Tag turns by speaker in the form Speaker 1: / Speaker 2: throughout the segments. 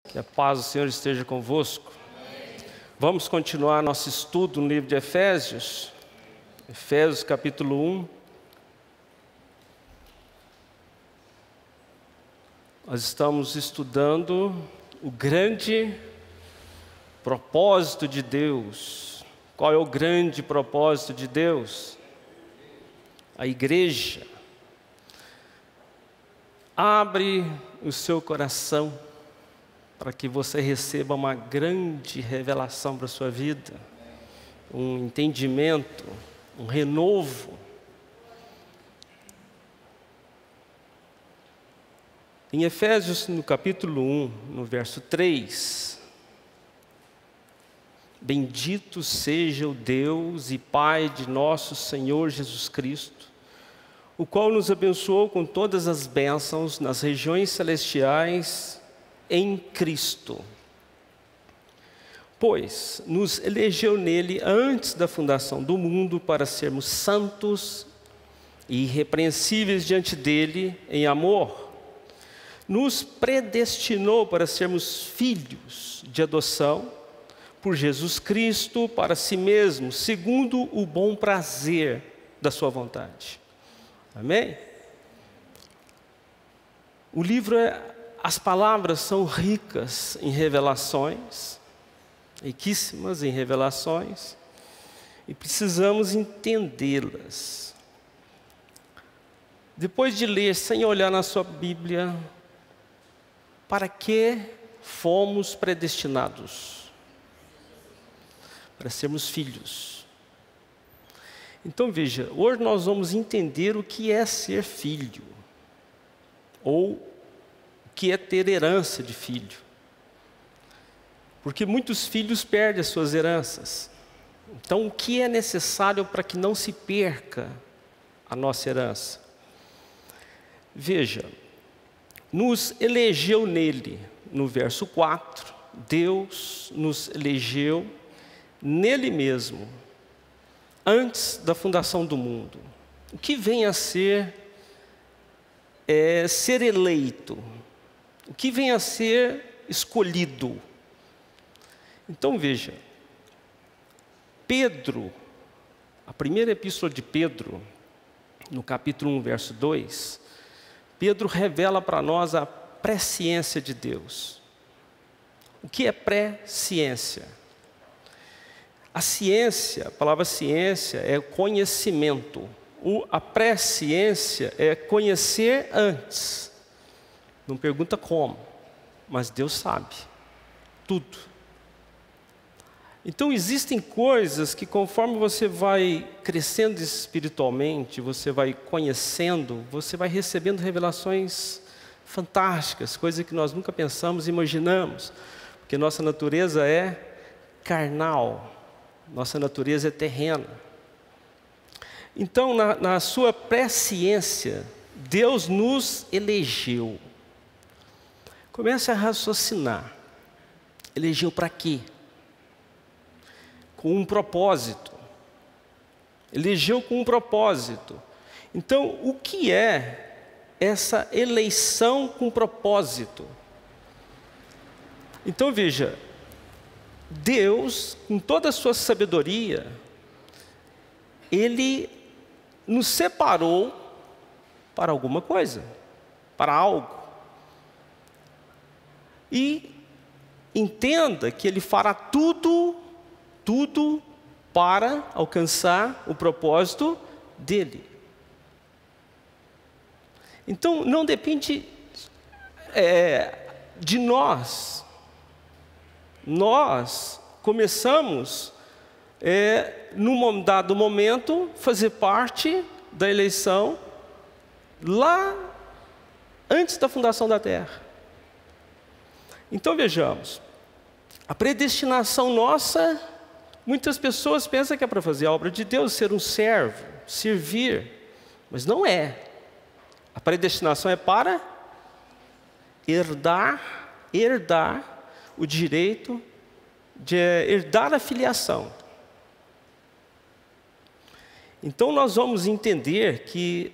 Speaker 1: Que a paz do Senhor esteja convosco. Vamos continuar nosso estudo no livro de Efésios. Efésios capítulo 1. Nós estamos estudando o grande propósito de Deus. Qual é o grande propósito de Deus? A igreja. Abre o seu coração para que você receba uma grande revelação para a sua vida, um entendimento, um renovo. Em Efésios, no capítulo 1, no verso 3, bendito seja o Deus e Pai de nosso Senhor Jesus Cristo, o qual nos abençoou com todas as bênçãos nas regiões celestiais em Cristo. Pois nos elegeu nele antes da fundação do mundo para sermos santos e irrepreensíveis diante dele em amor. Nos predestinou para sermos filhos de adoção por Jesus Cristo para si mesmo, segundo o bom prazer da sua vontade. Amém? O livro as palavras são ricas em revelações, riquíssimas em revelações, e precisamos entendê-las. Depois de ler, sem olhar na sua Bíblia, para que fomos predestinados? Para sermos filhos. Então veja, hoje nós vamos entender o que é ser filho, ou o que é ter herança de filho. Porque muitos filhos perdem as suas heranças. Então o que é necessário para que não se perca a nossa herança? Veja, nos elegeu nele, no verso 4, Deus nos elegeu nele mesmo, antes da fundação do mundo. O que vem a ser ser eleito? O que vem a ser escolhido? Então veja, Pedro, a primeira epístola de Pedro, no capítulo 1, verso 2, Pedro revela para nós a presciência de Deus. O que é presciência? A ciência, a palavra ciência é conhecimento. A presciência é conhecer antes. Não pergunta como, mas Deus sabe tudo. Então existem coisas que conforme você vai crescendo espiritualmente, você vai conhecendo, você vai recebendo revelações fantásticas, coisas que nós nunca pensamos e imaginamos, porque nossa natureza é carnal, nossa natureza é terrena. Então na sua presciência, Deus nos elegeu. Comece a raciocinar. Elegeu para quê? Com um propósito. Elegeu com um propósito. Então, o que é essa eleição com propósito? Então, veja, Deus, com toda a sua sabedoria, Ele nos separou para alguma coisa, para algo. E entenda que Ele fará tudo para alcançar o propósito dEle. Então, não depende de nós. Nós começamos, num dado momento, fazer parte da eleição lá antes da fundação da terra. Então vejamos, a predestinação nossa, muitas pessoas pensam que é para fazer a obra de Deus, ser um servo, servir, mas não é. A predestinação é para herdar o direito de herdar a filiação. Então nós vamos entender que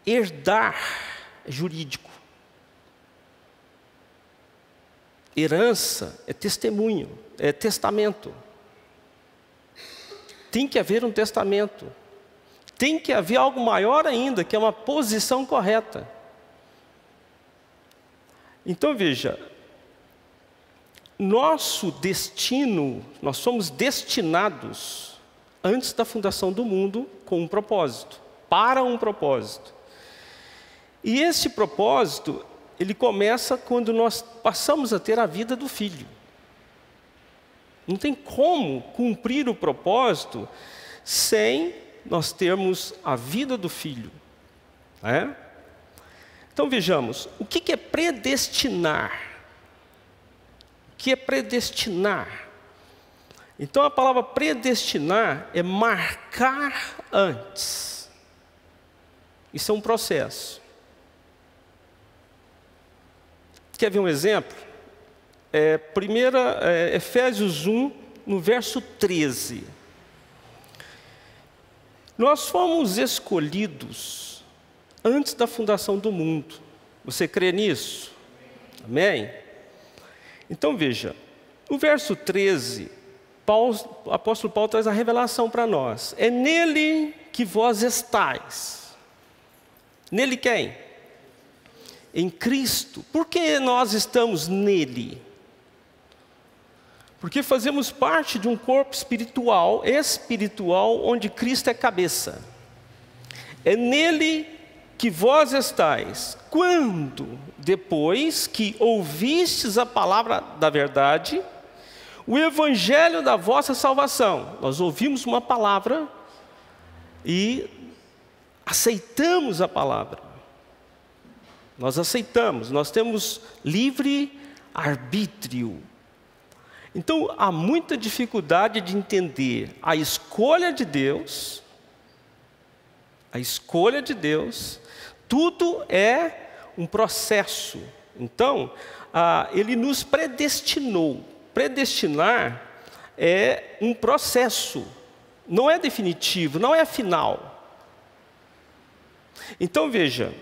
Speaker 1: herdar é jurídico. herança é testemunho, é testamento. Tem que haver um testamento. Tem que haver algo maior ainda, que é uma posição correta. Então veja, nosso destino, nós somos destinados antes da fundação do mundo com um propósito, para um propósito. E esse propósito, ele começa quando nós passamos a ter a vida do Filho. Não tem como cumprir o propósito sem nós termos a vida do Filho. Né? Então vejamos, o que é predestinar? O que é predestinar? Então a palavra predestinar é marcar antes. Isso é um processo. Quer ver um exemplo? Efésios 1, no verso 13. Nós fomos escolhidos antes da fundação do mundo. Você crê nisso? Amém? Então veja, no verso 13, o apóstolo Paulo traz a revelação para nós. É nele que vós estáis. Nele quem? Em Cristo. Por que nós estamos nele? Porque fazemos parte de um corpo espiritual, onde Cristo é cabeça. É nele que vós estáis. Quando? Depois que ouvistes a palavra da verdade, o evangelho da vossa salvação. Nós ouvimos uma palavra e aceitamos a palavra. Nós aceitamos, nós temos livre arbítrio. Então, há muita dificuldade de entender a escolha de Deus. A escolha de Deus, tudo é um processo. Então, Ele nos predestinou. Predestinar é um processo, não é definitivo, não é final. Então, veja,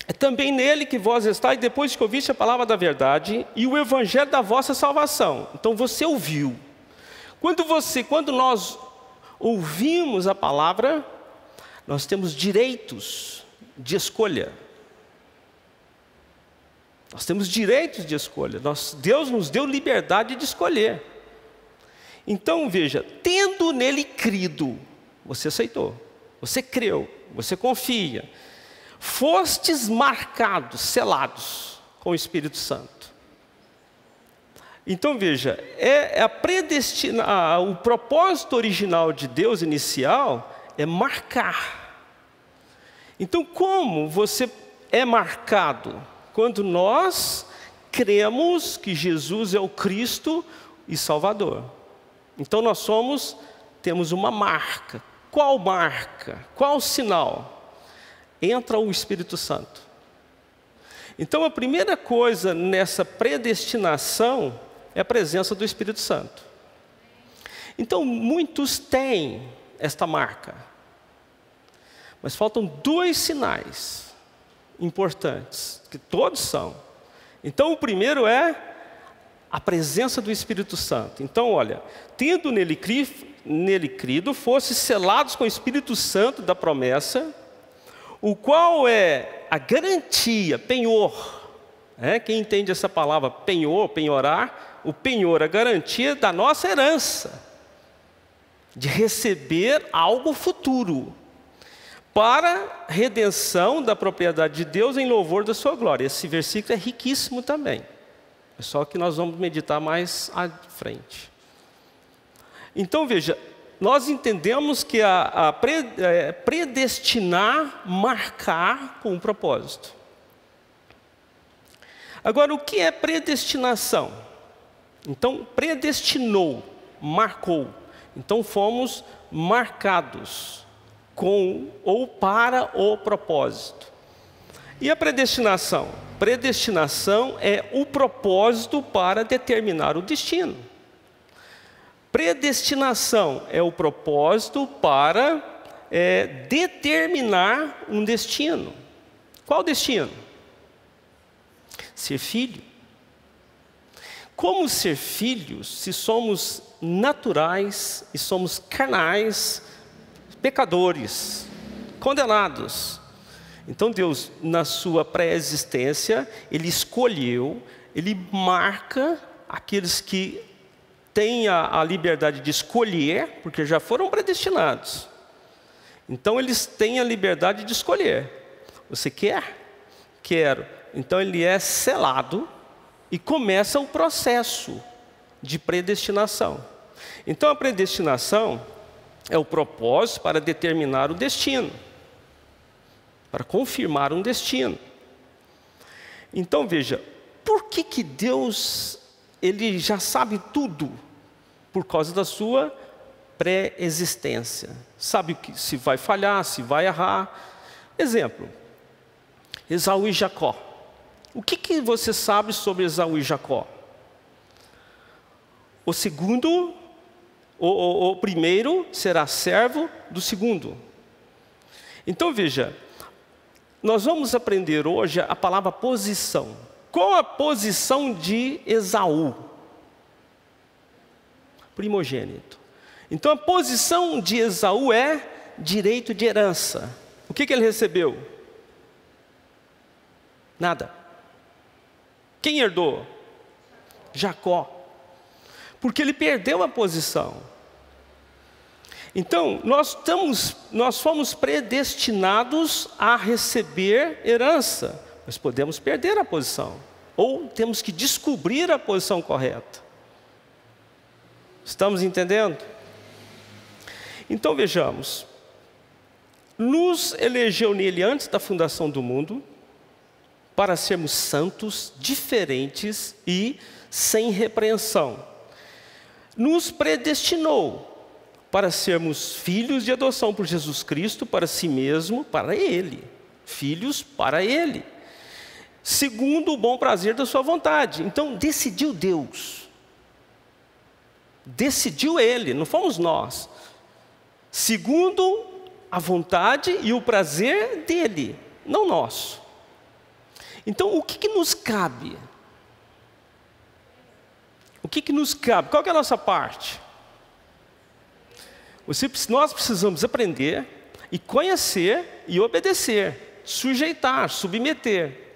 Speaker 1: é também nele que vós estáis, depois que ouviste a palavra da verdade e o evangelho da vossa salvação. Então você ouviu. Quando nós ouvimos a palavra, nós temos direitos de escolha. Nós temos direitos de escolha. Deus nos deu liberdade de escolher. Então veja, tendo nele crido, você aceitou, você creu, você confia. Fostes marcados, selados com o Espírito Santo. Então veja, o propósito original de Deus inicial é marcar. Então como você é marcado? Quando nós cremos que Jesus é o Cristo e Salvador. Então nós temos uma marca. Qual marca? Qual sinal? Entra o Espírito Santo. Então a primeira coisa nessa predestinação é a presença do Espírito Santo. Então muitos têm esta marca, mas faltam dois sinais importantes, que todos são. Então o primeiro é a presença do Espírito Santo. Então olha, tendo nele crido, fosse selados com o Espírito Santo da promessa, o qual é a garantia, penhor. Quem entende essa palavra penhor, penhorar? O penhor, a garantia da nossa herança, de receber algo futuro, para redenção da propriedade de Deus em louvor da sua glória. Esse versículo é riquíssimo também. É só que nós vamos meditar mais à frente. Então veja, nós entendemos que predestinar, marcar com um propósito. Agora, o que é predestinação? Então, predestinou, marcou. Então, fomos marcados com ou para o propósito. E a predestinação? Predestinação é o propósito para determinar o destino. Predestinação é o propósito para determinar um destino. Qual destino? Ser filho. Como ser filhos se somos naturais e somos carnais, pecadores, condenados? Então Deus, na sua pré-existência, Ele escolheu, Ele marca aqueles que têm a liberdade de escolher, porque já foram predestinados. Então eles têm a liberdade de escolher. Você quer? Quero. Então ele é selado e começa o processo de predestinação. Então a predestinação é o propósito para determinar o destino, para confirmar um destino. Então veja, por que Deus, Ele já sabe tudo? Por causa da sua pré-existência. Sabe o que, se vai falhar, se vai errar. Exemplo, Esaú e Jacó. O que você sabe sobre Esaú e Jacó? O segundo, o primeiro será servo do segundo. Então veja, nós vamos aprender hoje a palavra posição. Qual a posição de Esaú? Primogênito. Então a posição de Esaú é direito de herança. O que ele recebeu? Nada. Quem herdou? Jacó. Porque ele perdeu a posição. Então nós fomos predestinados a receber herança, mas podemos perder a posição, ou temos que descobrir a posição correta. Estamos entendendo? Então vejamos, nos elegeu nele antes da fundação do mundo, para sermos santos, diferentes e sem repreensão. Nos predestinou para sermos filhos de adoção por Jesus Cristo, para si mesmo, para Ele. Filhos para Ele, segundo o bom prazer da sua vontade. Então decidiu Deus. Decidiu Ele, não fomos nós. Segundo a vontade e o prazer dEle, não nosso. Então o que nos cabe? O que nos cabe? Qual que é a nossa parte? Nós precisamos aprender e conhecer e obedecer, sujeitar, submeter.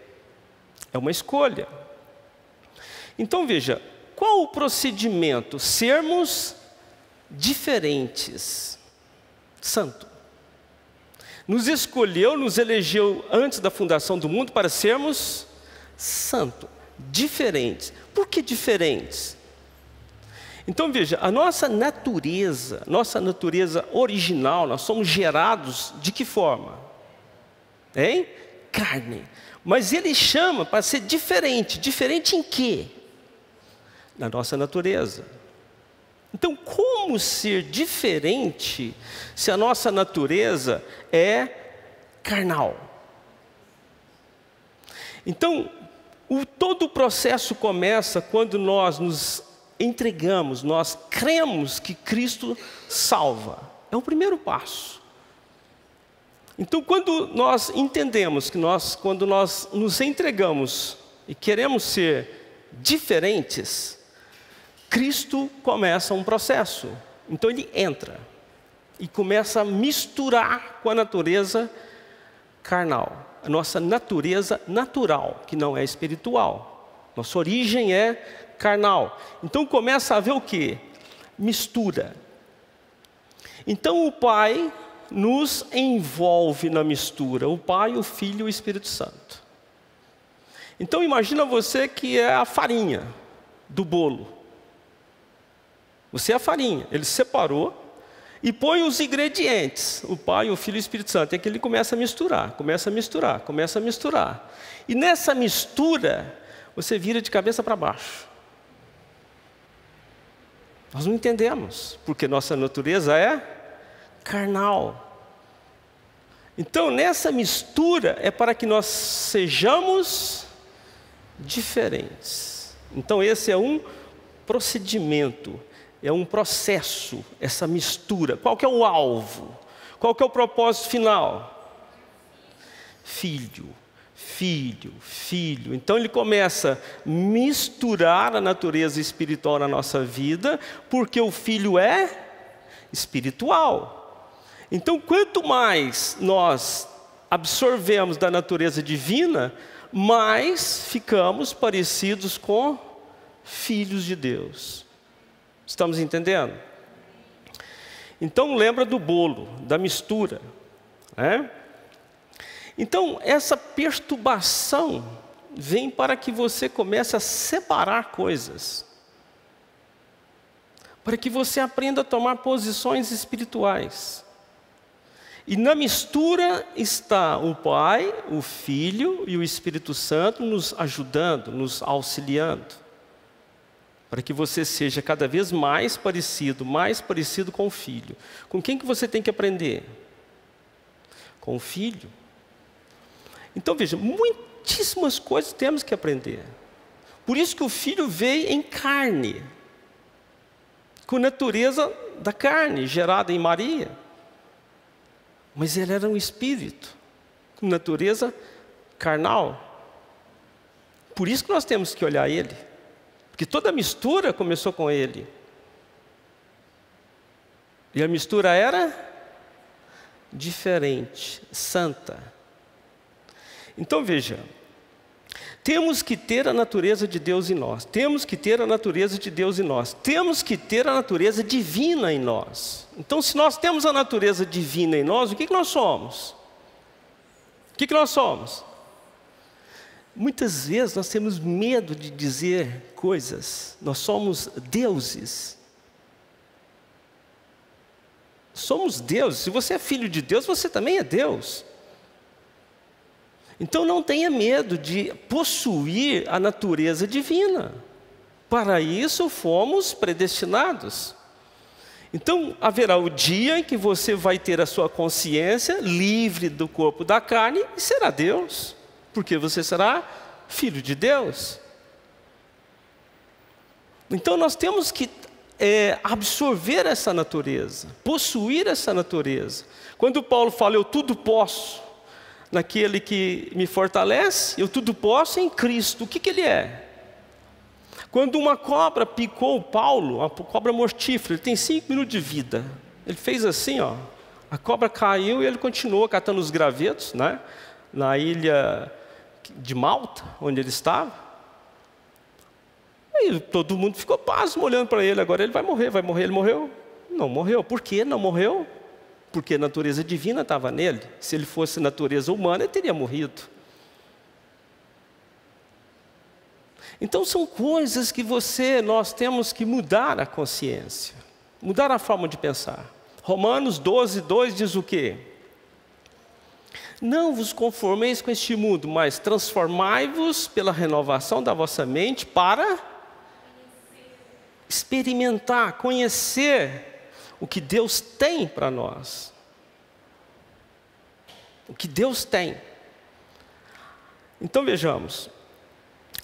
Speaker 1: É uma escolha. Então veja, qual o procedimento? Sermos diferentes. Santo. Nos escolheu, nos elegeu antes da fundação do mundo para sermos santo, diferentes. Por que diferentes? Então veja, a nossa natureza original, nós somos gerados de que forma? Hein? Carne. Mas Ele chama para ser diferente. Diferente em quê? Na nossa natureza. Então, como ser diferente se a nossa natureza é carnal? Então, todo o processo começa quando nós nos entregamos, nós cremos que Cristo salva. É o primeiro passo. Então, quando nós entendemos que quando nós nos entregamos e queremos ser diferentes, Cristo começa um processo. Então Ele entra e começa a misturar com a natureza carnal. A nossa natureza natural, que não é espiritual. Nossa origem é carnal. Então começa a haver o quê? Mistura. Então o Pai nos envolve na mistura. O Pai, o Filho e o Espírito Santo. Então imagina você que é a farinha do bolo. Você é a farinha, Ele separou e põe os ingredientes, o Pai, o Filho e o Espírito Santo. É que Ele começa a misturar, começa a misturar, começa a misturar. E nessa mistura, você vira de cabeça para baixo. Nós não entendemos, porque nossa natureza é carnal. Então, nessa mistura, é para que nós sejamos diferentes. Então, esse é um procedimento. É um processo, essa mistura. Qual que é o alvo? Qual que é o propósito final? Filho. filho, filho. Então ele começa a misturar a natureza espiritual na nossa vida, porque o filho é espiritual. Então quanto mais nós absorvemos da natureza divina, mais ficamos parecidos com filhos de Deus. Estamos entendendo? Então lembra do bolo, da mistura, né? Então essa perturbação vem para que você comece a separar coisas, para que você aprenda a tomar posições espirituais. E na mistura está o Pai, o Filho e o Espírito Santo nos ajudando, nos auxiliando, para que você seja cada vez mais parecido com o Filho. Com quem que você tem que aprender? Com o Filho. Então veja, muitíssimas coisas temos que aprender. Por isso que o Filho veio em carne, com natureza da carne, gerada em Maria. Mas ele era um espírito, com natureza carnal. Por isso que nós temos que olhar ele. Porque toda a mistura começou com ele. E a mistura era diferente, santa. Então veja, temos que ter a natureza de Deus em nós. Temos que ter a natureza de Deus em nós. Temos que ter a natureza divina em nós. Então se nós temos a natureza divina em nós, o que nós somos? O que nós somos? Muitas vezes nós temos medo de dizer coisas. Nós somos deuses. Somos deuses. Se você é filho de Deus, você também é Deus. Então não tenha medo de possuir a natureza divina. Para isso fomos predestinados. Então haverá o dia em que você vai ter a sua consciência livre do corpo da carne e será Deus. Porque você será filho de Deus. Então nós temos que absorver essa natureza, possuir essa natureza. Quando Paulo fala, eu tudo posso naquele que me fortalece, eu tudo posso em Cristo. O que ele é? Quando uma cobra picou Paulo, uma cobra mortífera, ele tem 5 minutos de vida. Ele fez assim, ó, a cobra caiu e ele continuou catando os gravetos, né, na ilha de Malta, onde ele estava. Aí todo mundo ficou pasmo olhando para ele. Agora ele vai morrer. Ele morreu? Não morreu. Por que não morreu? Porque a natureza divina estava nele. Se ele fosse natureza humana, ele teria morrido. Então são coisas que nós temos que mudar a consciência, mudar a forma de pensar. Romanos 12:2 diz o quê? Não vos conformeis com este mundo, mas transformai-vos pela renovação da vossa mente para experimentar, conhecer o que Deus tem para nós. O que Deus tem. Então vejamos.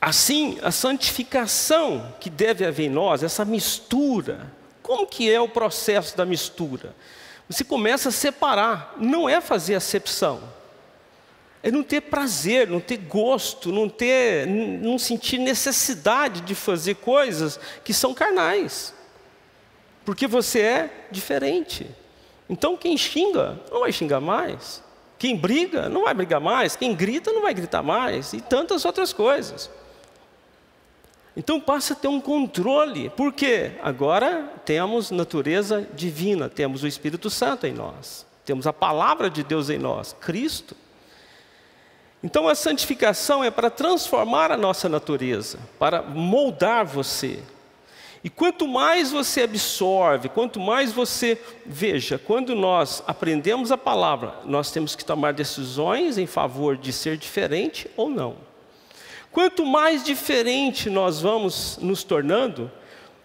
Speaker 1: Assim, a santificação que deve haver em nós, essa mistura. Como que é o processo da mistura? Você começa a separar. Não é fazer acepção. É não ter prazer, não ter gosto, não sentir necessidade de fazer coisas que são carnais. Porque você é diferente. Então quem xinga, não vai xingar mais. Quem briga, não vai brigar mais. Quem grita, não vai gritar mais. E tantas outras coisas. Então passa a ter um controle. Por quê? Agora temos natureza divina. Temos o Espírito Santo em nós. Temos a palavra de Deus em nós, Cristo. Então a santificação é para transformar a nossa natureza, para moldar você. E quanto mais você absorve, quanto mais você... Veja, quando nós aprendemos a palavra, nós temos que tomar decisões em favor de ser diferente ou não. Quanto mais diferente nós vamos nos tornando,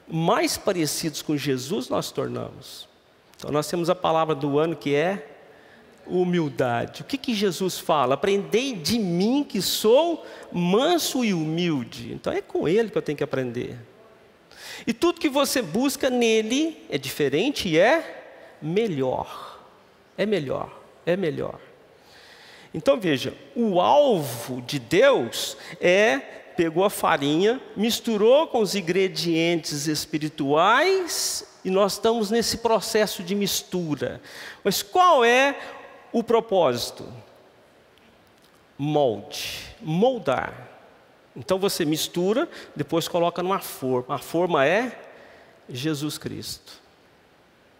Speaker 1: mais parecidos com Jesus nós tornamos. Então nós temos a palavra do ano que é humildade. O que Jesus fala? Aprendei de mim que sou manso e humilde. Então é com Ele que eu tenho que aprender. E tudo que você busca nele é diferente e é melhor. É melhor, é melhor. Então veja, o alvo de Deus pegou a farinha, misturou com os ingredientes espirituais e nós estamos nesse processo de mistura. Mas qual é o propósito? Moldar. Então você mistura, depois coloca numa forma. A forma é Jesus Cristo,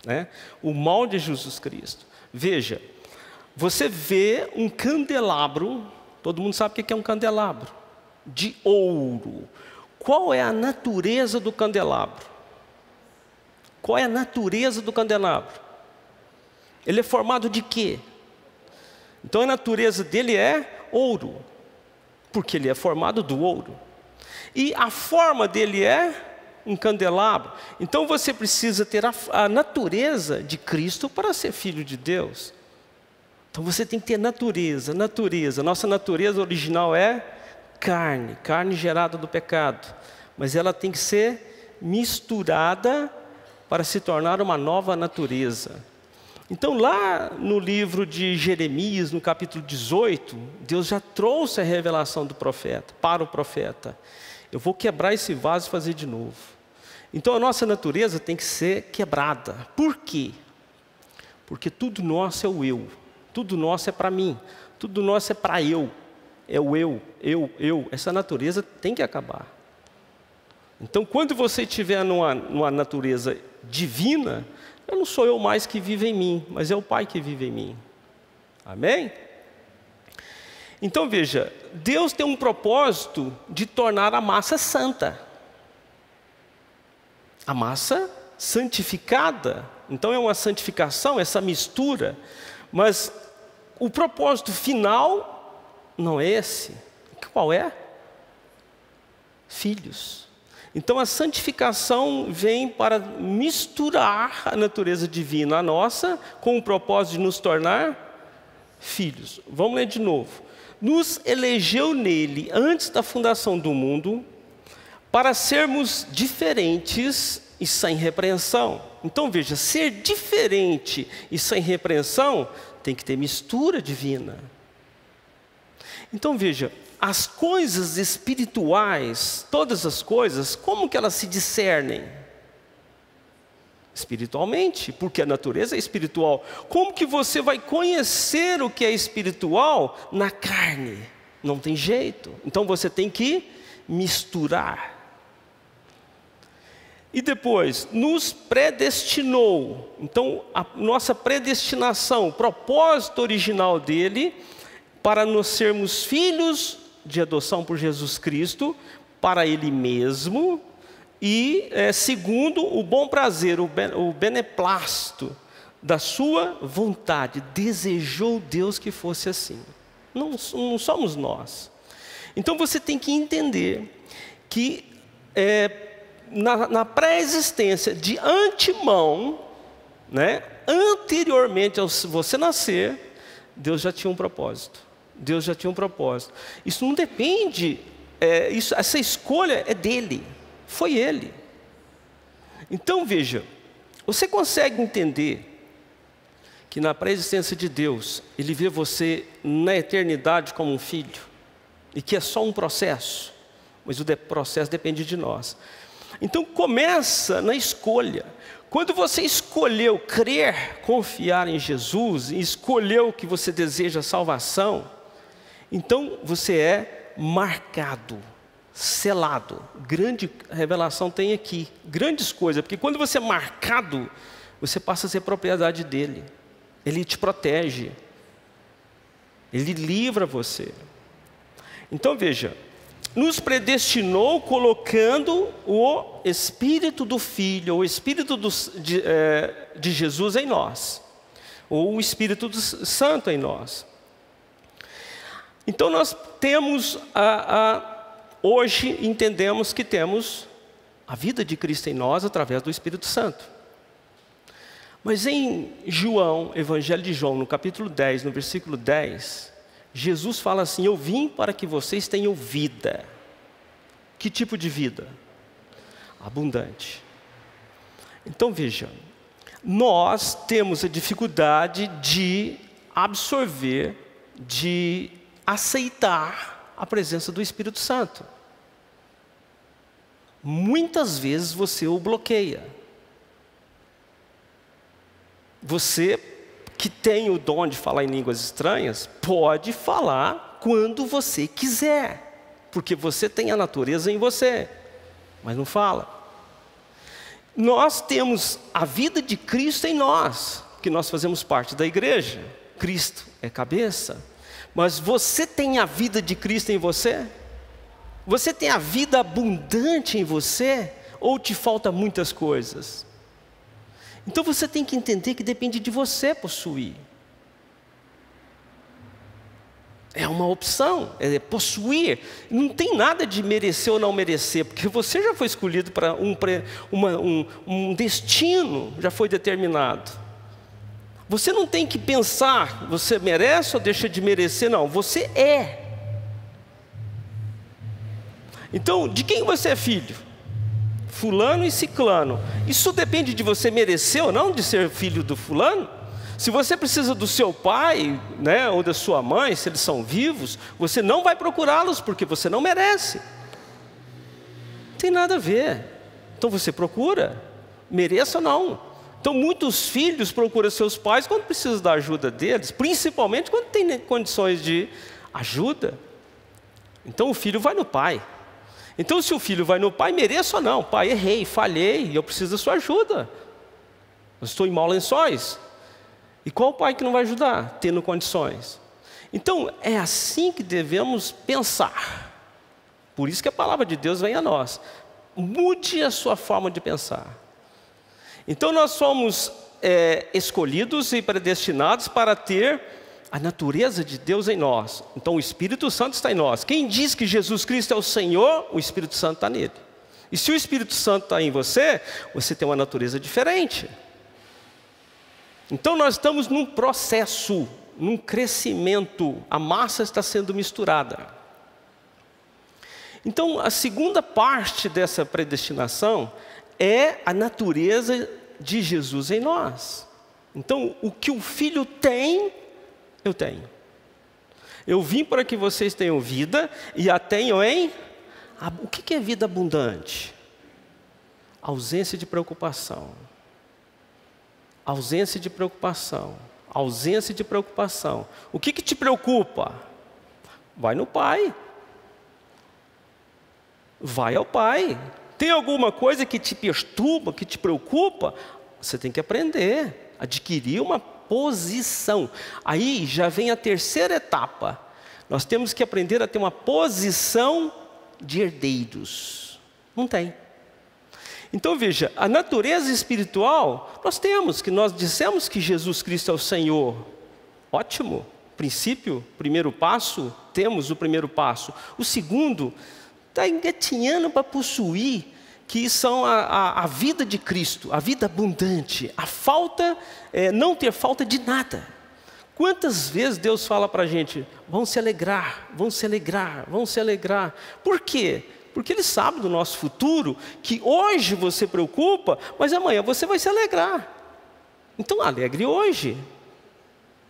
Speaker 1: né? O molde é Jesus Cristo. Veja, você vê um candelabro, todo mundo sabe o que é um candelabro? De ouro. Qual é a natureza do candelabro? Qual é a natureza do candelabro? Ele é formado de quê? Então a natureza dele é ouro, porque ele é formado do ouro. E a forma dele é um candelabro. Então você precisa ter a natureza de Cristo para ser filho de Deus. Então você tem que ter natureza. Nossa natureza original é carne gerada do pecado. Mas ela tem que ser misturada para se tornar uma nova natureza. Então lá no livro de Jeremias, no capítulo 18, Deus já trouxe a revelação do profeta, para o profeta. Eu vou quebrar esse vaso e fazer de novo. Então a nossa natureza tem que ser quebrada. Por quê? Porque tudo nosso é o eu. Tudo nosso é para mim. Tudo nosso é para eu. É o eu. Essa natureza tem que acabar. Então quando você estiver numa natureza divina, não sou eu mais que vive em mim, mas é o Pai que vive em mim. Amém? Então veja, Deus tem um propósito de tornar a massa santa. A massa santificada. Então é uma santificação, essa mistura. Mas o propósito final não é esse. Qual é? Filhos. Então a santificação vem para misturar a natureza divina, a nossa, com o propósito de nos tornar filhos. Vamos ler de novo. Nos elegeu nele, antes da fundação do mundo, para sermos diferentes e sem repreensão. Então veja, ser diferente e sem repreensão tem que ter mistura divina. Então veja, as coisas espirituais, todas as coisas, como que elas se discernem? Espiritualmente, porque a natureza é espiritual. Como que você vai conhecer o que é espiritual na carne? Não tem jeito. Então você tem que misturar. E depois, nos predestinou. Então, a nossa predestinação, o propósito original dele, para nós sermos filhos de adoção por Jesus Cristo, para Ele mesmo, e segundo o bom prazer, o beneplácito da sua vontade. Desejou Deus que fosse assim. Não somos nós. Então você tem que entender que na pré-existência, de antemão, né, anteriormente a você nascer, Deus já tinha um propósito. Deus já tinha um propósito. Isso não depende, essa escolha é dele, foi ele. Então veja, você consegue entender que na pré-existência de Deus, Ele vê você na eternidade como um filho, e que é só um processo, mas o processo depende de nós. Então começa na escolha. Quando você escolheu crer, confiar em Jesus, e escolheu que você deseja salvação, então você é marcado, selado. Grande revelação tem aqui, grandes coisas, porque quando você é marcado, você passa a ser propriedade dele. Ele te protege, ele livra você. Então veja, nos predestinou colocando o Espírito do Filho, o Espírito de Jesus em nós, ou o Espírito do Santo em nós. Então nós temos, hoje entendemos que temos a vida de Cristo em nós através do Espírito Santo. Mas em João, Evangelho de João, no capítulo 10, no versículo 10, Jesus fala assim: eu vim para que vocês tenham vida. Que tipo de vida? Abundante. Então veja, nós temos a dificuldade de absorver, de aceitar a presença do Espírito Santo. Muitas vezes você o bloqueia. Você que tem o dom de falar em línguas estranhas, pode falar quando você quiser, porque você tem a natureza em você, mas não fala. Nós temos a vida de Cristo em nós, que nós fazemos parte da igreja. Cristo é cabeça, mas você tem a vida de Cristo em você? Você tem a vida abundante em você? Ou te falta muitas coisas? Então você tem que entender que depende de você possuir. É uma opção, é possuir. Não tem nada de merecer ou não merecer, porque você já foi escolhido para um destino, já foi determinado. Você não tem que pensar, você merece ou deixa de merecer, não, você é. Então, de quem você é filho? Fulano e ciclano. Isso depende de você merecer ou não de ser filho do fulano? Se você precisa do seu pai, né, ou da sua mãe, se eles são vivos, você não vai procurá-los porque você não merece. Não tem nada a ver. Então você procura, mereça ou não. Então muitos filhos procuram seus pais quando precisam da ajuda deles, principalmente quando tem condições de ajuda. Então o filho vai no pai. Então se o filho vai no pai, mereça ou não, pai, errei, falhei, eu preciso da sua ajuda. Eu estou em maus lençóis. E qual pai que não vai ajudar, tendo condições? Então é assim que devemos pensar. Por isso que a palavra de Deus vem a nós. Mude a sua forma de pensar. Então nós somos escolhidos e predestinados para ter a natureza de Deus em nós. Então o Espírito Santo está em nós. Quem diz que Jesus Cristo é o Senhor, o Espírito Santo está nele. E se o Espírito Santo está em você, você tem uma natureza diferente. Então nós estamos num processo, num crescimento. A massa está sendo misturada. Então a segunda parte dessa predestinação é a natureza de Jesus em nós. Então o que o Filho tem, eu tenho. Eu vim para que vocês tenham vida e a tenham em... O que é vida abundante? Ausência de preocupação. Ausência de preocupação. Ausência de preocupação. O que te preocupa? Vai no Pai. Vai ao Pai. Tem alguma coisa que te perturba, que te preocupa? Você tem que aprender, adquirir uma posição. Aí já vem a terceira etapa. Nós temos que aprender a ter uma posição de herdeiros. Não tem. Então veja, a natureza espiritual, nós dissemos que Jesus Cristo é o Senhor. Ótimo, princípio, primeiro passo, temos o primeiro passo. O segundo, está engatinhando para possuir, que são a vida de Cristo, a vida abundante, a falta, não ter falta de nada. Quantas vezes Deus fala para a gente, vão se alegrar, vão se alegrar, vão se alegrar. Por quê? Porque Ele sabe do nosso futuro, que hoje você preocupa, mas amanhã você vai se alegrar. Então alegre hoje.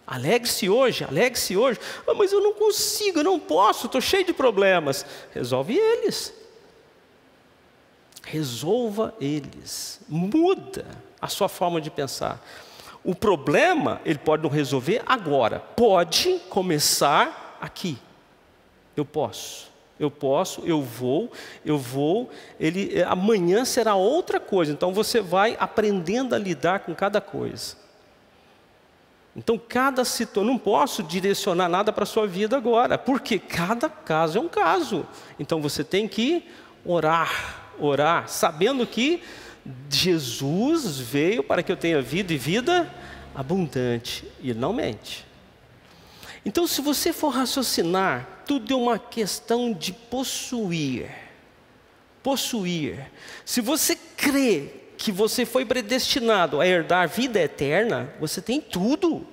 Speaker 1: Alegre-se hoje, alegre-se hoje. Mas eu não consigo, eu não posso, estou cheio de problemas. Resolve eles. Resolva eles. Muda a sua forma de pensar. O problema, ele pode não resolver agora. Pode começar aqui. Eu posso, eu vou. Amanhã será outra coisa. Então você vai aprendendo a lidar com cada coisa. Então cada situação, não posso direcionar nada para a sua vida agora, porque cada caso é um caso. Então você tem que orar, sabendo que Jesus veio para que eu tenha vida e vida abundante, e Ele não mente. Então se você for raciocinar, tudo é uma questão de possuir. Se você crê que você foi predestinado a herdar vida eterna, você tem tudo.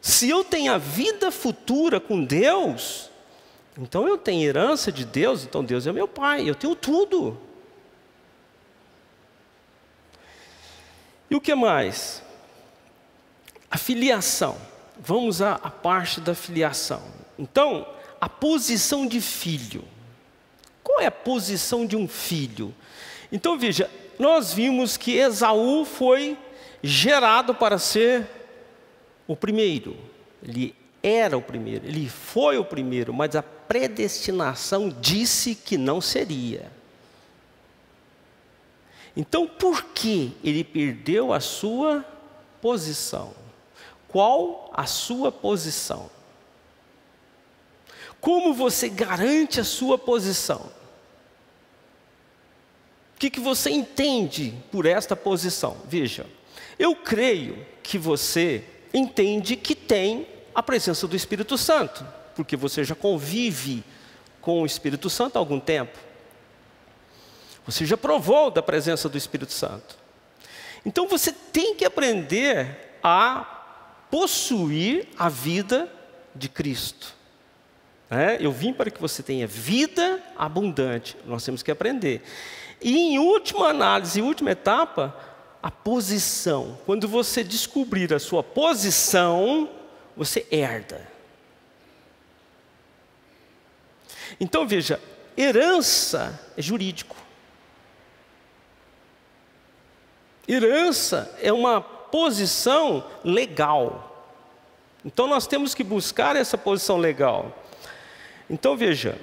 Speaker 1: Se eu tenho a vida futura com Deus, então eu tenho herança de Deus, então Deus é meu Pai, eu tenho tudo. E o que mais? A filiação. vamos à parte da filiação. Então, a posição de filho. Qual é a posição de um filho? Então veja, nós vimos que Esaú foi gerado para ser o primeiro. Ele era o primeiro, ele foi o primeiro, mas a predestinação disse que não seria. Então, por que ele perdeu a sua posição? Qual a sua posição? Como você garante a sua posição? O que você entende por esta posição? Veja, eu creio que você entende que tem a presença do Espírito Santo, porque você já convive com o Espírito Santo há algum tempo. Você já provou da presença do Espírito Santo. Então você tem que aprender a possuir a vida de Cristo. Eu vim para que você tenha vida abundante. Nós temos que aprender. E em última análise, última etapa, a posição. Quando você descobrir a sua posição, você herda. Então veja, herança é jurídico. Herança é uma posição legal. Então nós temos que buscar essa posição legal. Então veja,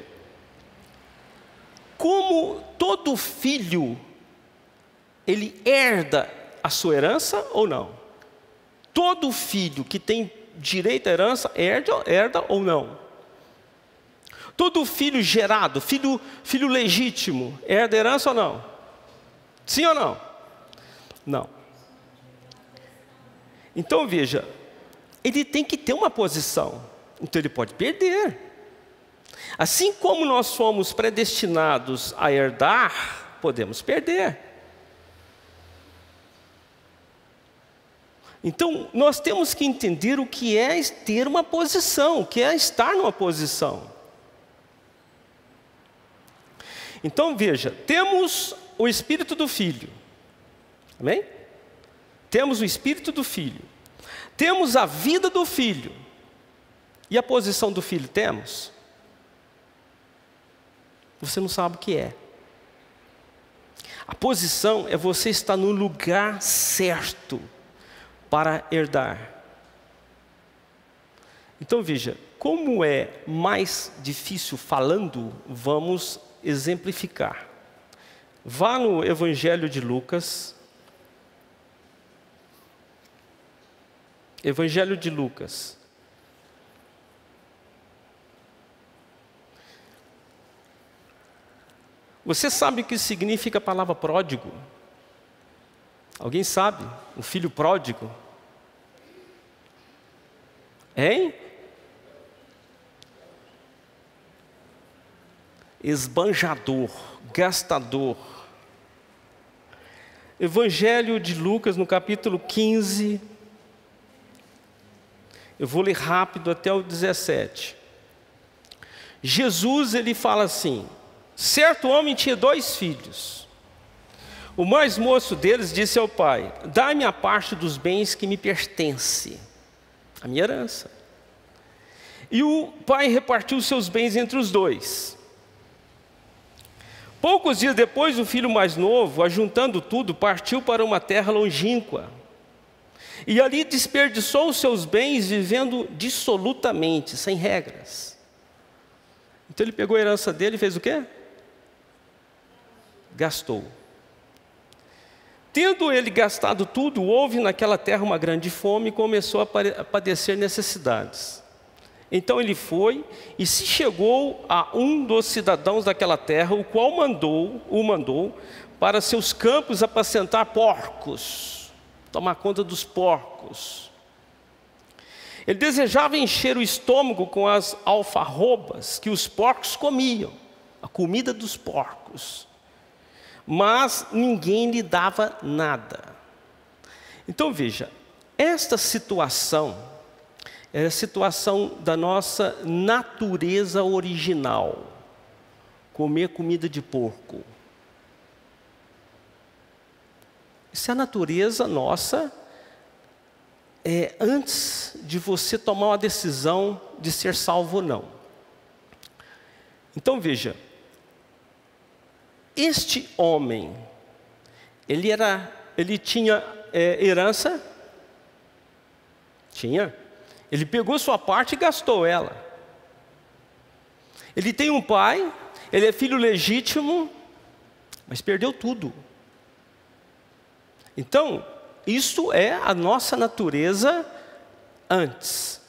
Speaker 1: como todo filho, ele herda a sua herança ou não? Todo filho que tem direito à herança, herda ou não? Todo filho gerado, filho legítimo, herda a herança ou não? Sim ou não? Não. Então veja, ele tem que ter uma posição, então ele pode perder. Assim como nós somos predestinados a herdar, podemos perder. Então nós temos que entender o que é ter uma posição, o que é estar numa posição. Então veja, temos o Espírito do Filho. Amém? Temos o Espírito do Filho. Temos a vida do Filho. E a posição do Filho temos? Você não sabe o que é. A posição é você estar no lugar certo para herdar. Então veja, como é mais difícil falando, vamos exemplificar. Vá no Evangelho de Lucas. Evangelho de Lucas. Você sabe o que significa a palavra pródigo? Alguém sabe? O filho pródigo? Hein? Esbanjador, gastador. Evangelho de Lucas, no capítulo 15. Eu vou ler rápido até o 17. Jesus, ele fala assim: certo homem tinha 2 filhos. O mais moço deles disse ao pai: dá-me a parte dos bens que me pertence, a minha herança. E o pai repartiu seus bens entre os 2. Poucos dias depois, o filho mais novo, ajuntando tudo, partiu para uma terra longínqua. E ali desperdiçou os seus bens, vivendo dissolutamente, sem regras. Então ele pegou a herança dele e fez o quê? Gastou. Tendo ele gastado tudo, houve naquela terra uma grande fome e começou a padecer necessidades. Então ele foi e se chegou a um dos cidadãos daquela terra, o qual o mandou para seus campos apacentar porcos, tomar conta dos porcos. Ele desejava encher o estômago com as alfarrobas que os porcos comiam, a comida dos porcos. Mas ninguém lhe dava nada. Então veja, esta situação é a situação da nossa natureza original, comer comida de porco. Isso é a natureza nossa antes de você tomar uma decisão de ser salvo ou não. Então veja, este homem, ele tinha herança? Tinha. Ele pegou sua parte e gastou ela. Ele tem um pai, ele é filho legítimo, mas perdeu tudo. Então, isso é a nossa natureza antes.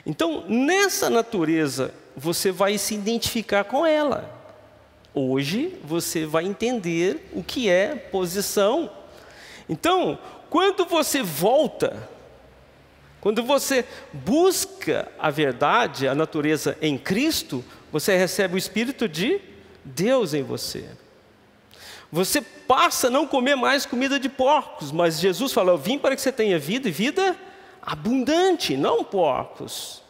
Speaker 1: Então, nessa natureza, você vai se identificar com ela. Hoje, você vai entender o que é posição. Então, quando você volta, quando você busca a verdade, a natureza em Cristo, você recebe o Espírito de Deus em você. Você passa a não comer mais comida de porcos, mas Jesus falou: eu vim para que você tenha vida e vida abundante, não porcos.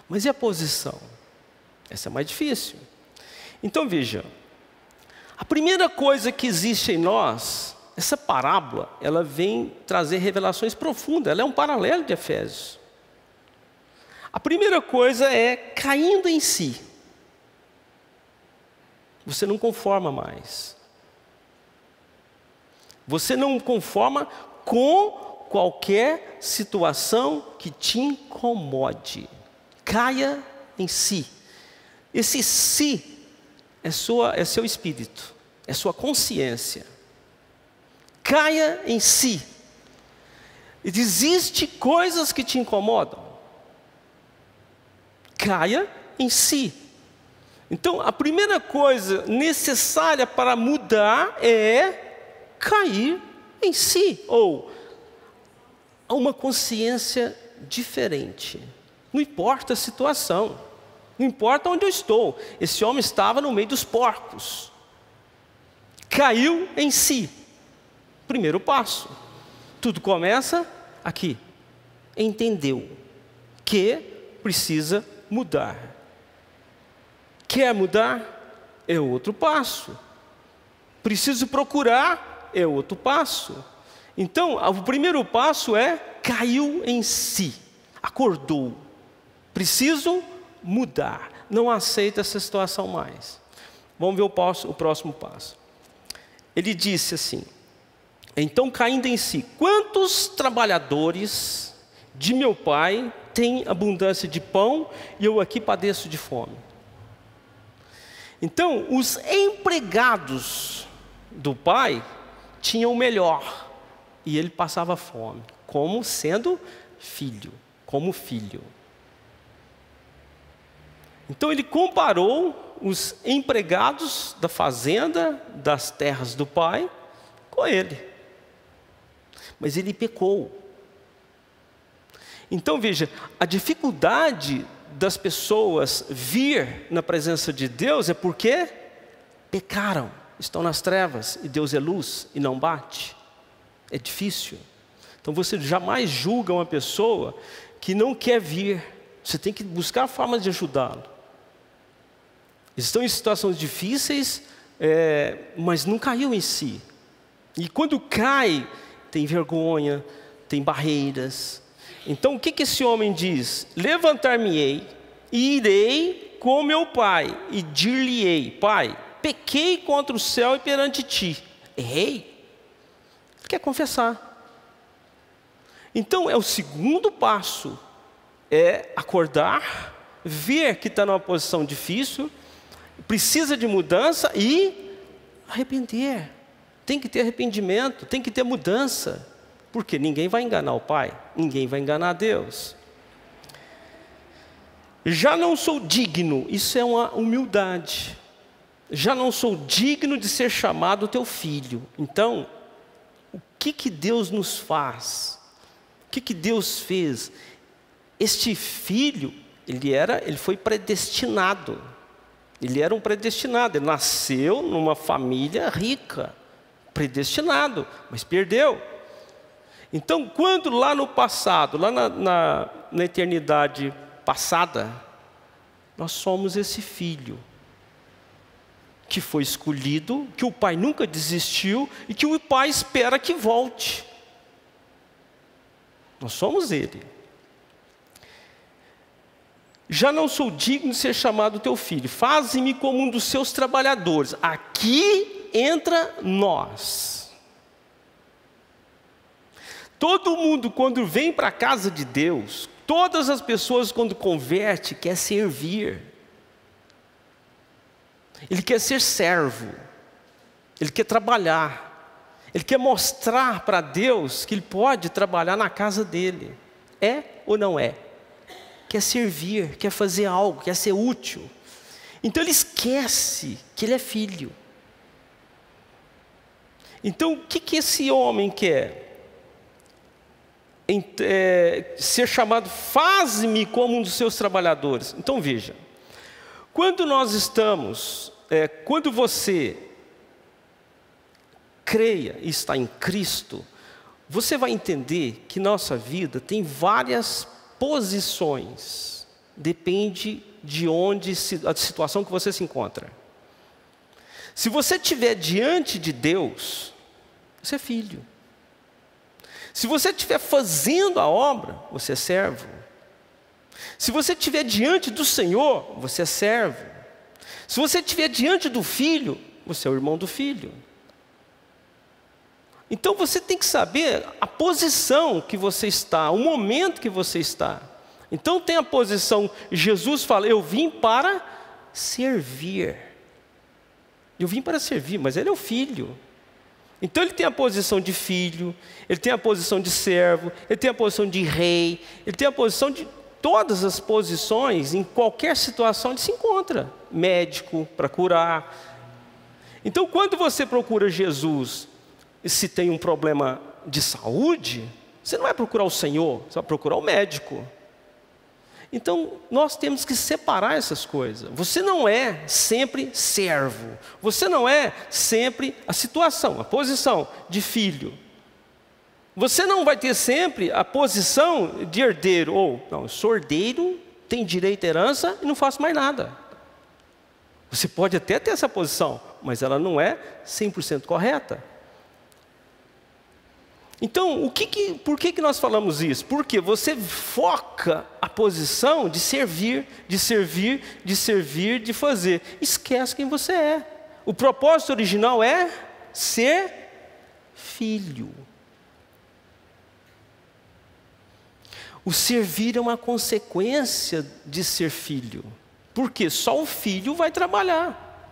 Speaker 1: Mas e a posição? Essa é mais difícil. Então veja, a primeira coisa que existe em nós, essa parábola, ela vem trazer revelações profundas, ela é um paralelo de Efésios. A primeira coisa é caindo em si. Você não conforma mais. Você não conforma com qualquer situação que te incomode. Caia em si. Esse si é seu espírito, é sua consciência. Caia em si. Existem coisas que te incomodam. Caia em si. Então, a primeira coisa necessária para mudar é cair em si, ou a uma consciência diferente. Não importa a situação, não importa onde eu estou. Esse homem estava no meio dos porcos. Caiu em si. Primeiro passo. Tudo começa aqui. Entendeu que precisa mudar. Quer mudar? É outro passo. Preciso procurar? É outro passo. Então, o primeiro passo é caiu em si. Acordou. Preciso mudar. Não aceita essa situação mais. Vamos ver o próximo passo. Ele disse assim: então, caindo em si, quantos trabalhadores de meu pai têm abundância de pão e eu aqui padeço de fome? Então, os empregados do pai tinham o melhor e ele passava fome, como sendo filho, como filho. Então, ele comparou os empregados da fazenda, das terras do pai, com ele. Mas ele pecou. Então veja, a dificuldade das pessoas vir na presença de Deus é porque pecaram, estão nas trevas e Deus é luz e não bate. É difícil. Então você jamais julga uma pessoa que não quer vir. Você tem que buscar formas de ajudá-lo. Eles estão em situações difíceis, mas não caiu em si. E quando cai, tem vergonha, tem barreiras. Então o que esse homem diz? Levantar-me-ei e irei com meu pai e dir-lhe-ei: pai, pequei contra o céu e perante ti. Errei. Ele quer confessar. Então é o segundo passo, é acordar, ver que está numa posição difícil, precisa de mudança e arrepender. Tem que ter arrependimento, tem que ter mudança. Porque ninguém vai enganar o Pai, ninguém vai enganar Deus. Já não sou digno, isso é uma humildade. Já não sou digno de ser chamado teu filho. Então, o que Deus nos faz? O que Deus fez? Este filho, ele foi predestinado. Ele era um predestinado, ele nasceu numa família rica. Predestinado, mas perdeu. Então, quando lá no passado, lá na eternidade passada, nós somos esse filho que foi escolhido, que o pai nunca desistiu e que o pai espera que volte. Nós somos Ele. Já não sou digno de ser chamado teu filho. Faze-me como um dos seus trabalhadores. Aqui entra nós. Todo mundo, quando vem para a casa de Deus, todas as pessoas, quando converte, quer servir. Ele quer ser servo. Ele quer trabalhar. Ele quer mostrar para Deus que ele pode trabalhar na casa dele. É ou não é? Quer servir, quer fazer algo, quer ser útil. Então ele esquece que ele é filho. Então o que esse homem quer? Ser chamado, faze-me como um dos seus trabalhadores. Então veja, quando nós estamos, quando você creia e está em Cristo, você vai entender que nossa vida tem várias posições, depende de onde, a situação que você se encontra. Se você estiver diante de Deus, você é filho. Se você estiver fazendo a obra, você é servo. Se você estiver diante do Senhor, você é servo. Se você estiver diante do Filho, você é o irmão do Filho. Então você tem que saber a posição que você está, o momento que você está. Então tem a posição, Jesus fala, eu vim para servir. Eu vim para servir, mas ele é o filho. Então ele tem a posição de filho, ele tem a posição de servo, ele tem a posição de rei, ele tem a posição de todas as posições, em qualquer situação ele se encontra. Médico, para curar. Então quando você procura Jesus, se tem um problema de saúde, você não vai procurar o Senhor, você vai procurar o médico. Então, nós temos que separar essas coisas. Você não é sempre servo. Você não é sempre a situação, a posição de filho. Você não vai ter sempre a posição de herdeiro. Ou, não, eu sou herdeiro, tenho direito à herança e não faço mais nada. Você pode até ter essa posição, mas ela não é 100% correta. Então, por que nós falamos isso? Porque você foca a posição de servir, de servir, de servir, de fazer. Esquece quem você é. O propósito original é ser filho. O servir é uma consequência de ser filho. Porque só o filho vai trabalhar.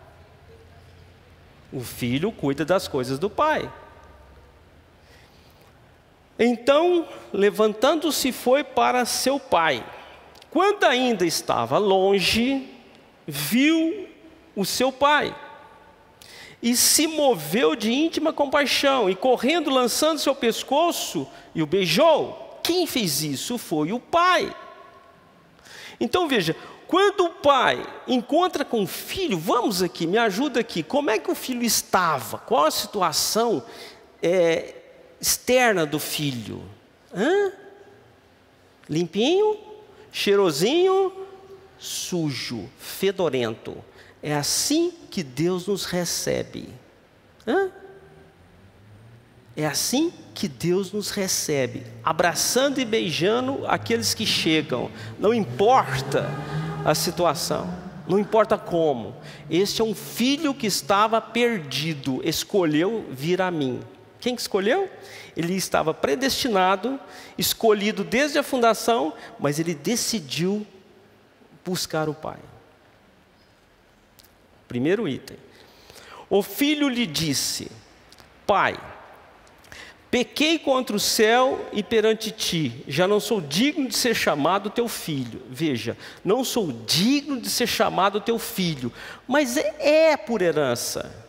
Speaker 1: O filho cuida das coisas do pai. Então, levantando-se, foi para seu pai. Quando ainda estava longe, viu o seu pai. E se moveu de íntima compaixão. E correndo, lançando-se ao pescoço, e o beijou. Quem fez isso foi o pai. Então veja, quando o pai encontra com o filho, vamos aqui, me ajuda aqui. Como é que o filho estava? Qual a situação externa do filho? Limpinho, cheirosinho, sujo, fedorento. É assim que Deus nos recebe. É assim que Deus nos recebe, abraçando e beijando aqueles que chegam. Não importa a situação, não importa como. Este é um filho que estava perdido, escolheu vir a mim. Quem que escolheu? Ele estava predestinado, escolhido desde a fundação, mas ele decidiu buscar o Pai. Primeiro item. O filho lhe disse: Pai, pequei contra o céu e perante ti, já não sou digno de ser chamado teu filho. Veja, não sou digno de ser chamado teu filho, mas é por herança.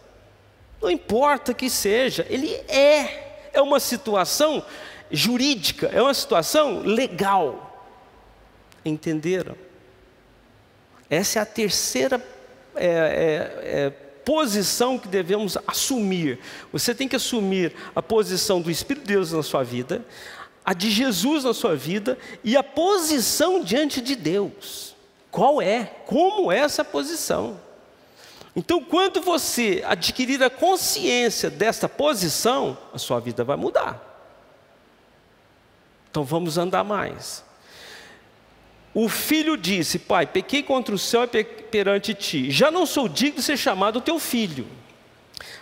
Speaker 1: Não importa que seja, ele é uma situação jurídica, é uma situação legal. Entenderam? Essa é a terceira posição que devemos assumir. Você tem que assumir a posição do Espírito de Deus na sua vida, a de Jesus na sua vida e a posição diante de Deus. Qual é? Como é essa posição? Então, quando você adquirir a consciência desta posição, a sua vida vai mudar. Então vamos andar mais. O filho disse: pai, pequei contra o céu e perante ti, já não sou digno de ser chamado teu filho.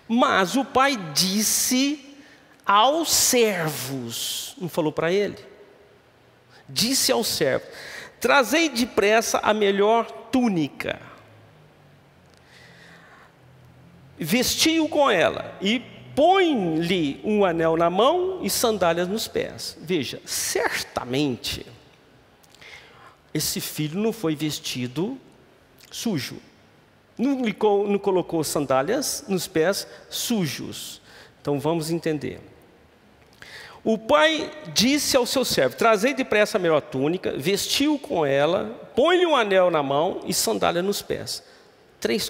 Speaker 1: Mas o pai disse aos servos, não falou para ele? Disse aos servos: trazei depressa a melhor túnica, vestiu com ela e põe-lhe um anel na mão e sandálias nos pés. Veja, certamente esse filho não foi vestido sujo, não colocou sandálias nos pés sujos. Então vamos entender. O pai disse ao seu servo: trazei depressa a melhor túnica, vestiu com ela, põe-lhe um anel na mão e sandália nos pés. Três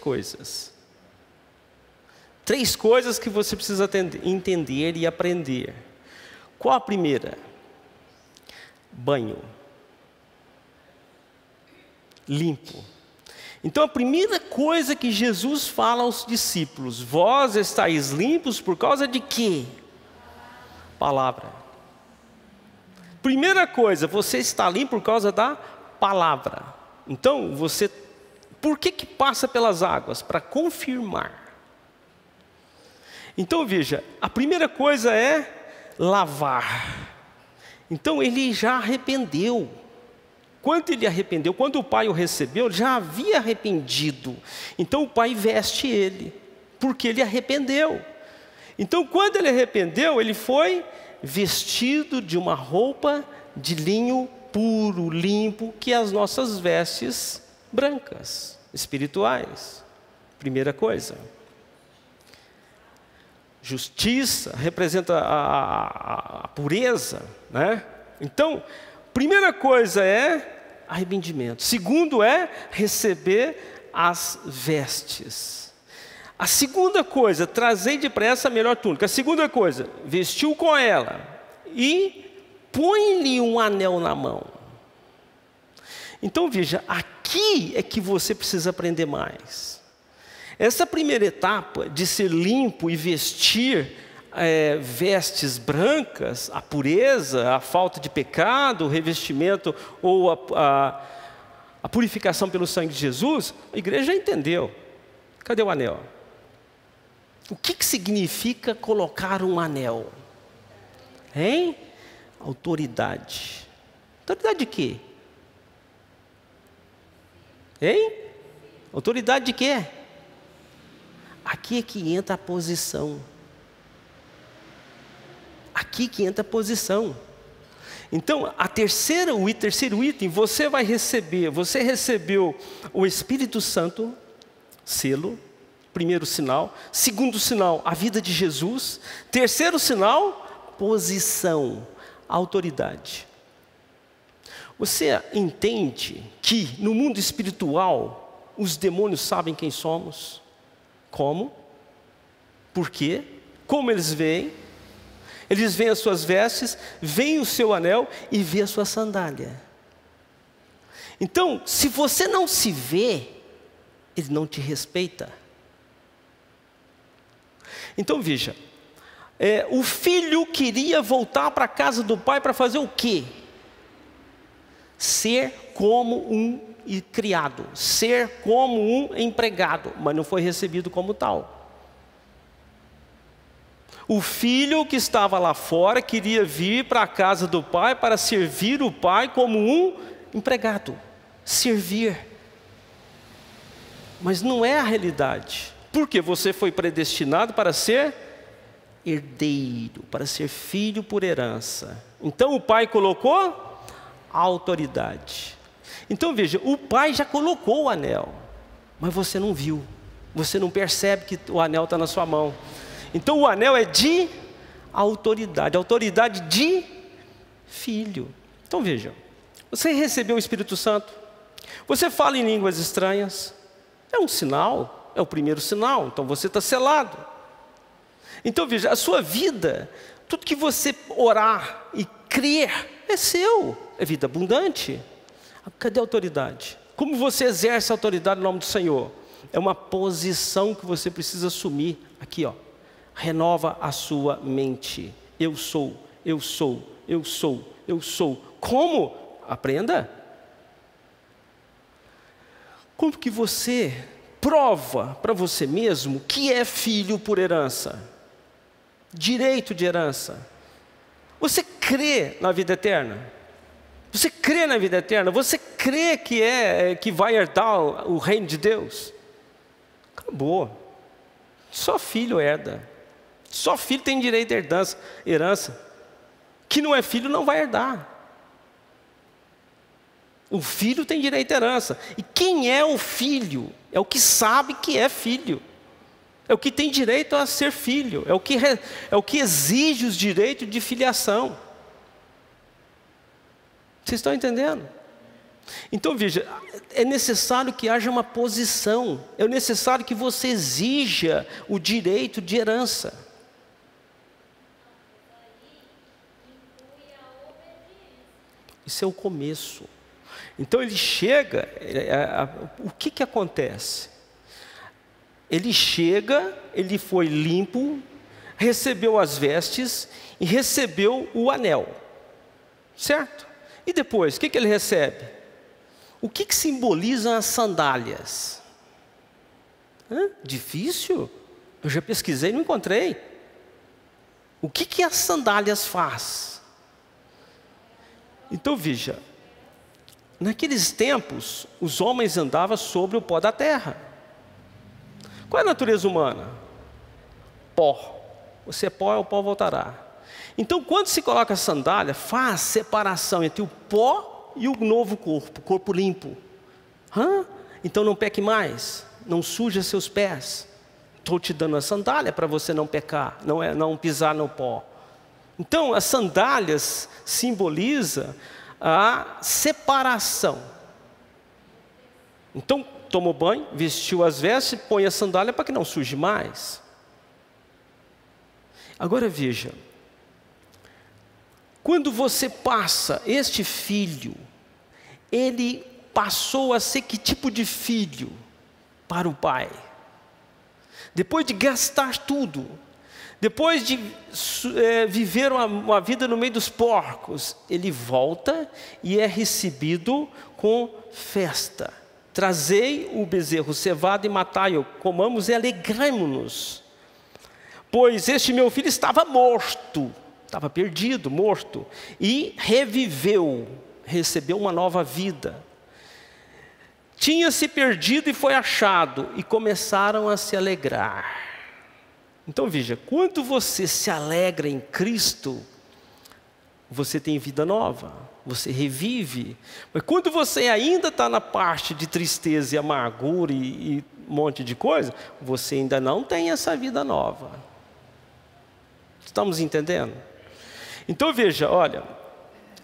Speaker 1: coisas que você precisa entender e aprender. Qual a primeira? Banho. Limpo. Então a primeira coisa que Jesus fala aos discípulos: vós estáis limpos por causa de quê? Palavra. Primeira coisa, você está limpo por causa da palavra. Então você, por que passa pelas águas? Para confirmar. Então veja, a primeira coisa é lavar. Então ele já arrependeu. Quando ele arrependeu, quando o pai o recebeu, já havia arrependido. Então o pai veste ele, porque ele arrependeu. Então quando ele arrependeu, ele foi vestido de uma roupa de linho puro, limpo, que é as nossas vestes brancas, espirituais. Primeira coisa. Justiça representa a pureza, né? Então, primeira coisa é arrependimento. Segundo é receber as vestes. A segunda coisa, trazei depressa a melhor túnica. A segunda coisa, vestiu com ela e põe-lhe um anel na mão. Então veja, aqui é que você precisa aprender mais. Essa primeira etapa de ser limpo e vestir vestes brancas, a pureza, a falta de pecado, o revestimento ou a purificação pelo sangue de Jesus, a igreja já entendeu. Cadê o anel? O que significa colocar um anel? Hein? Autoridade. Autoridade de quê? Hein? Autoridade de quê? Aqui é que entra a posição. Aqui que entra a posição. Então, o terceiro item, você recebeu o Espírito Santo, selo, primeiro sinal. Segundo sinal, a vida de Jesus. Terceiro sinal, posição, autoridade. Você entende que no mundo espiritual, os demônios sabem quem somos? Como? Por quê? Como eles veem? Eles veem as suas vestes, veem o seu anel e veem a sua sandália. Então, se você não se vê, ele não te respeita. Então veja, o filho queria voltar para a casa do pai para fazer o quê? Ser como um criado, ser como um empregado, mas não foi recebido como tal. O filho que estava lá fora queria vir para a casa do pai para servir o pai como um empregado, servir. Mas não é a realidade, porque você foi predestinado para ser herdeiro, para ser filho por herança. Então o pai colocou a autoridade. Então veja, o pai já colocou o anel, mas você não viu, você não percebe que o anel está na sua mão. Então o anel é de autoridade, autoridade de filho. Então veja, você recebeu o Espírito Santo, você fala em línguas estranhas, é um sinal, é o primeiro sinal, então você está selado. Então veja, a sua vida, tudo que você orar e crer é seu, é vida abundante. Cadê a autoridade? Como você exerce a autoridade no nome do Senhor? É uma posição que você precisa assumir, aqui ó. Renova a sua mente. Eu sou, eu sou, eu sou, eu sou. Como? Aprenda. Como que você prova para você mesmo que é filho por herança? Direito de herança. Você crê na vida eterna? Você crê na vida eterna? Você crê que vai herdar o reino de Deus? Acabou. Só filho herda. Só filho tem direito de herança. Que não é filho não vai herdar. O filho tem direito à herança. E quem é o filho? É o que sabe que é filho. É o que tem direito a ser filho. É o que exige os direitos de filiação. Vocês estão entendendo? Então veja, é necessário que haja uma posição. É necessário que você exija o direito de herança. Isso é o começo. Então ele chega, o que acontece? Ele chega, ele foi limpo, recebeu as vestes e recebeu o anel, certo? E depois, o que ele recebe? O que simbolizam as sandálias? Difícil? Eu já pesquisei e não encontrei. O que as sandálias faz? Então veja, naqueles tempos, os homens andavam sobre o pó da terra. Qual é a natureza humana? Pó. Você é pó, o pó voltará. Então, quando se coloca a sandália, faz separação entre o pó e o novo corpo, corpo limpo. Então não peque mais, não suja seus pés. Estou te dando a sandália para você não pecar, não pisar no pó. Então, as sandálias simbolizam a separação. Então, tomou banho, vestiu as vestes, põe a sandália para que não suje mais. Agora veja, quando você passa este filho, ele passou a ser que tipo de filho para o pai? Depois de gastar tudo, depois de viver uma vida no meio dos porcos, ele volta e é recebido com festa. Trazei o bezerro cevado e matai-o, comamos e alegremo-nos. Pois este meu filho estava morto, estava perdido, morto, e reviveu, recebeu uma nova vida. Tinha se perdido e foi achado, e começaram a se alegrar. Então veja, quando você se alegra em Cristo, você tem vida nova, você revive. Mas quando você ainda está na parte de tristeza e amargura e um monte de coisa, você ainda não tem essa vida nova. Estamos entendendo? Então veja, olha,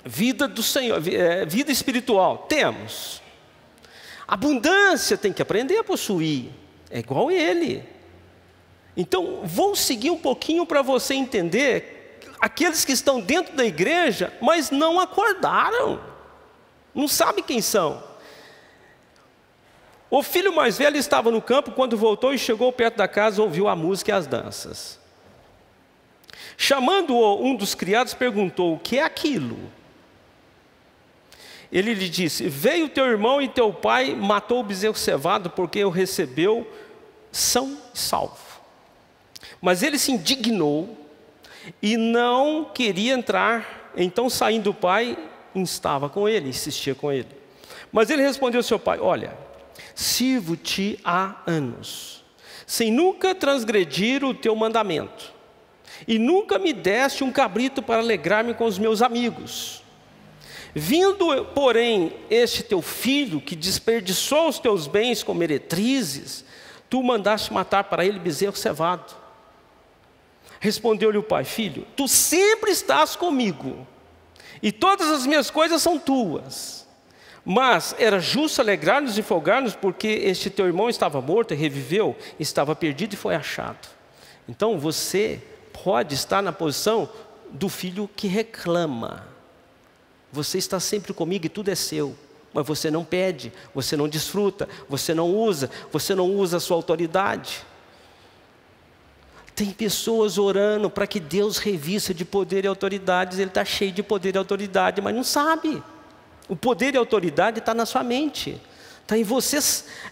Speaker 1: vida do Senhor, vida espiritual, temos. Abundância tem que aprender a possuir, é igual Ele. Então, vou seguir um pouquinho para você entender aqueles que estão dentro da igreja, mas não acordaram, não sabe quem são. O filho mais velho estava no campo, quando voltou e chegou perto da casa, ouviu a música e as danças. Chamando-o, um dos criados perguntou: o que é aquilo? Ele lhe disse: veio teu irmão e teu pai matou o bezerro cevado, porque o recebeu são e salvo. Mas ele se indignou e não queria entrar. Então, saindo o pai, estava com ele, insistia com ele. Mas ele respondeu ao seu pai: olha, sirvo-te há anos, sem nunca transgredir o teu mandamento, e nunca me deste um cabrito para alegrar-me com os meus amigos. Vindo, porém, este teu filho, que desperdiçou os teus bens com meretrizes, tu mandaste matar para ele bezerro cevado. Respondeu-lhe o pai: filho, tu sempre estás comigo, e todas as minhas coisas são tuas. Mas era justo alegrar-nos e folgar-nos, porque este teu irmão estava morto e reviveu, estava perdido e foi achado. Então você pode estar na posição do filho que reclama. Você está sempre comigo e tudo é seu, mas você não pede, você não desfruta, você não usa a sua autoridade. Tem pessoas orando para que Deus revista de poder e autoridade. Ele está cheio de poder e autoridade, mas não sabe. O poder e a autoridade está na sua mente. Está em você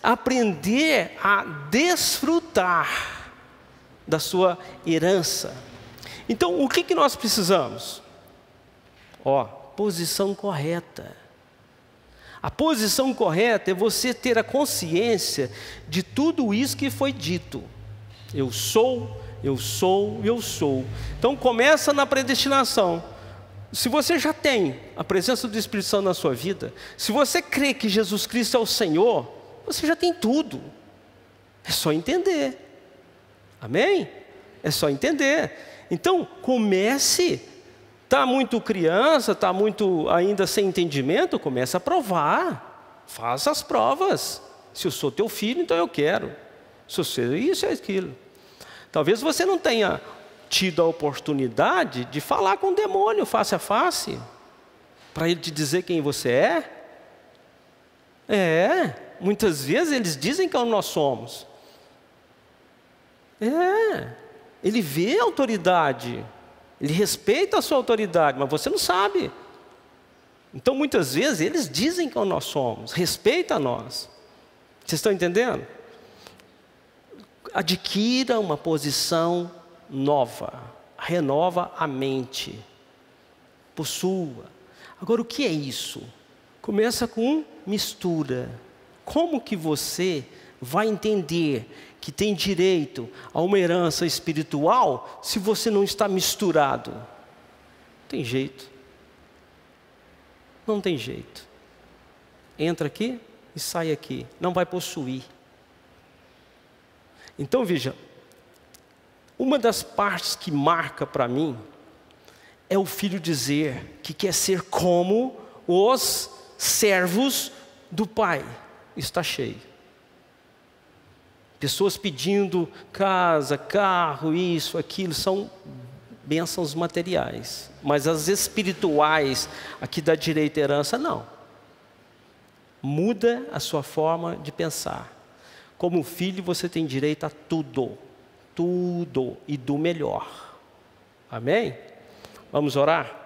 Speaker 1: aprender a desfrutar da sua herança. Então, o que nós precisamos? Posição correta. A posição correta é você ter a consciência de tudo isso que foi dito. Eu sou, eu sou, eu sou. Então começa na predestinação. Se você já tem a presença do Espírito Santo na sua vida, se você crê que Jesus Cristo é o Senhor, você já tem tudo. É só entender. Amém? É só entender. Então comece. Está muito criança, está muito ainda sem entendimento, comece a provar. Faça as provas. Se eu sou teu filho, então eu quero. Se eu sou isso, é aquilo. Talvez você não tenha tido a oportunidade de falar com o demônio face a face, para ele te dizer quem você é. Muitas vezes eles dizem que nós somos. Ele vê a autoridade. Ele respeita a sua autoridade, mas você não sabe. Então, muitas vezes, eles dizem que nós somos, respeita a nós. Vocês estão entendendo? Adquira uma posição nova, renova a mente, possua. Agora, o que é isso? Começa com mistura. Como que você vai entender que tem direito a uma herança espiritual se você não está misturado? Não tem jeito. Não tem jeito. Entra aqui e sai aqui. Não vai possuir. Então veja, uma das partes que marca para mim é o filho dizer que quer ser como os servos do pai. Está cheio. Pessoas pedindo casa, carro, isso, aquilo, são bênçãos materiais. Mas as espirituais, aqui dá direito à herança, não. Muda a sua forma de pensar. Como filho, você tem direito a tudo. Tudo, e do melhor. Amém? Vamos orar?